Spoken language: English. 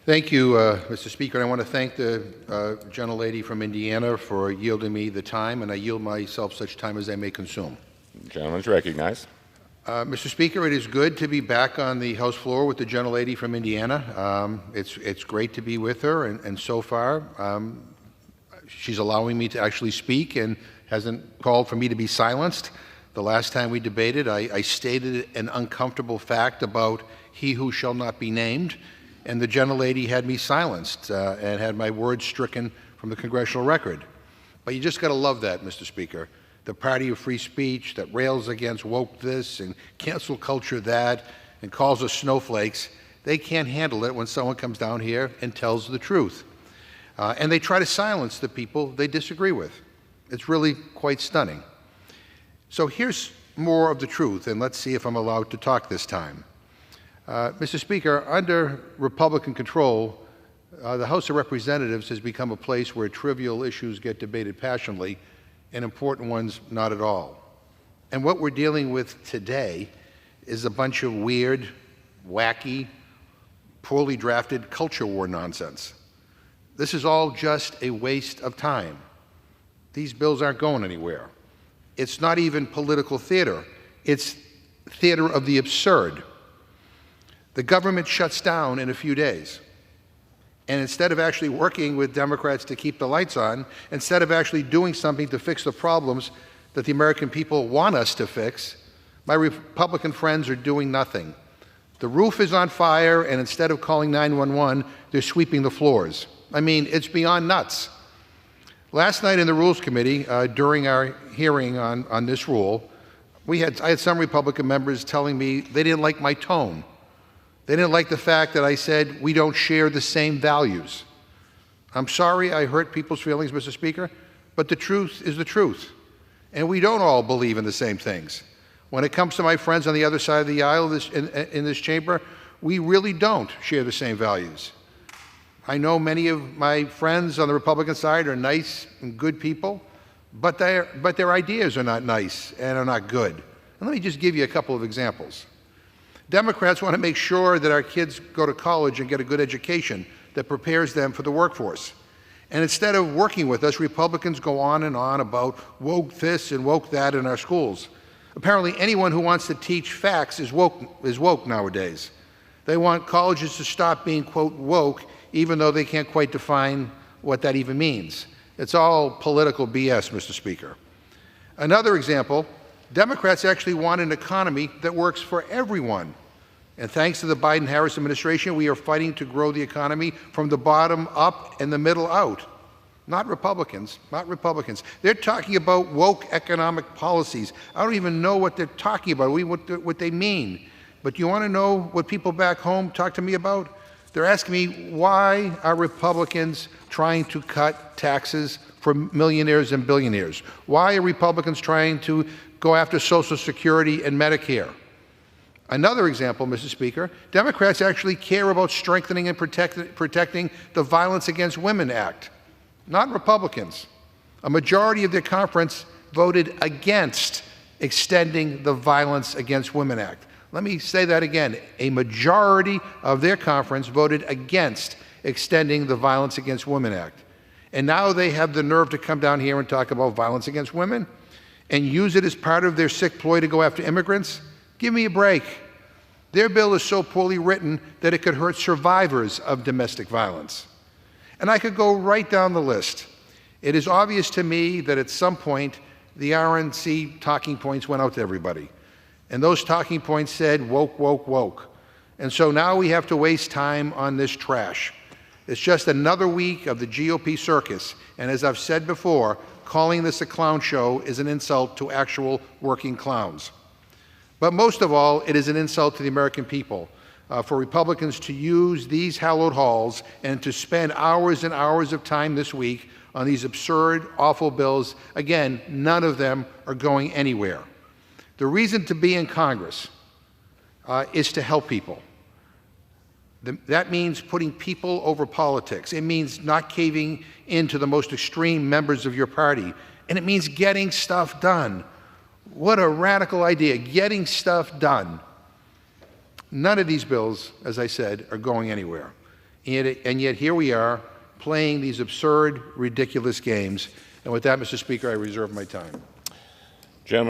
Thank you, Mr. Speaker. And I want to thank the gentlelady from Indiana for yielding me the time, and I yield myself such time as I may consume. The gentleman's recognized. Mr. Speaker, it is good to be back on the House floor with the gentlelady from Indiana. It's great to be with her, and so far she's allowing me to actually speak and hasn't called for me to be silenced. The last time we debated, I stated an uncomfortable fact about he who shall not be named, and the gentlelady had me silenced and had my words stricken from the congressional record. But you just got to love that, Mr. Speaker. The party of free speech that rails against woke this and cancel culture that and calls us snowflakes, they can't handle it when someone comes down here and tells the truth. And they try to silence the people they disagree with. It's really quite stunning. So here's more of the truth, and let's see if I'm allowed to talk this time. Mr. Speaker, under Republican control, the House of Representatives has become a place where trivial issues get debated passionately and important ones not at all. And what we're dealing with today is a bunch of weird, wacky, poorly drafted culture war nonsense. This is all just a waste of time. These bills aren't going anywhere. It's not even political theater. It's theater of the absurd. The government shuts down in a few days. And instead of actually working with Democrats to keep the lights on, instead of actually doing something to fix the problems that the American people want us to fix, my Republican friends are doing nothing. The roof is on fire, and instead of calling 911, they're sweeping the floors. I mean, it's beyond nuts. Last night in the Rules Committee, during our hearing on this rule, I had some Republican members telling me they didn't like my tone. They didn't like the fact that I said we don't share the same values. I'm sorry I hurt people's feelings, Mr. Speaker, but the truth is the truth. And we don't all believe in the same things. When it comes to my friends on the other side of the aisle in this chamber, we really don't share the same values. I know many of my friends on the Republican side are nice and good people, but their ideas are not nice and are not good. And let me just give you a couple of examples. Democrats want to make sure that our kids go to college and get a good education that prepares them for the workforce. And instead of working with us, Republicans go on and on about woke this and woke that in our schools. Apparently, anyone who wants to teach facts is woke nowadays. They want colleges to stop being, quote, woke, even though they can't quite define what that even means. It's all political BS, Mr. Speaker. Another example, Democrats actually want an economy that works for everyone. And thanks to the Biden-Harris administration, we are fighting to grow the economy from the bottom up and the middle out. Not Republicans, not Republicans. They're talking about woke economic policies. I don't even know what they're talking about, what they mean. But you want to know what people back home talk to me about? They're asking me, why are Republicans trying to cut taxes for millionaires and billionaires? Why are Republicans trying to go after Social Security and Medicare? Another example, Mr. Speaker, Democrats actually care about strengthening and protecting the Violence Against Women Act, not Republicans. A majority of their conference voted against extending the Violence Against Women Act. Let me say that again. A majority of their conference voted against extending the Violence Against Women Act. And now they have the nerve to come down here and talk about violence against women and use it as part of their sick ploy to go after immigrants? Give me a break. Their bill is so poorly written that it could hurt survivors of domestic violence. And I could go right down the list. It is obvious to me that at some point the RNC talking points went out to everybody. And those talking points said woke, woke, woke. And so now we have to waste time on this trash. It's just another week of the GOP circus. And as I've said before, calling this a clown show is an insult to actual working clowns. But most of all, it is an insult to the American people for Republicans to use these hallowed halls and to spend hours and hours of time this week on these absurd, awful bills. Again, none of them are going anywhere. The reason to be in Congress is to help people. That means putting people over politics. It means not caving into the most extreme members of your party. And it means getting stuff done. What a radical idea, getting stuff done. None of these bills, as I said, are going anywhere. And yet here we are playing these absurd, ridiculous games. And with that, Mr. Speaker, I reserve my time.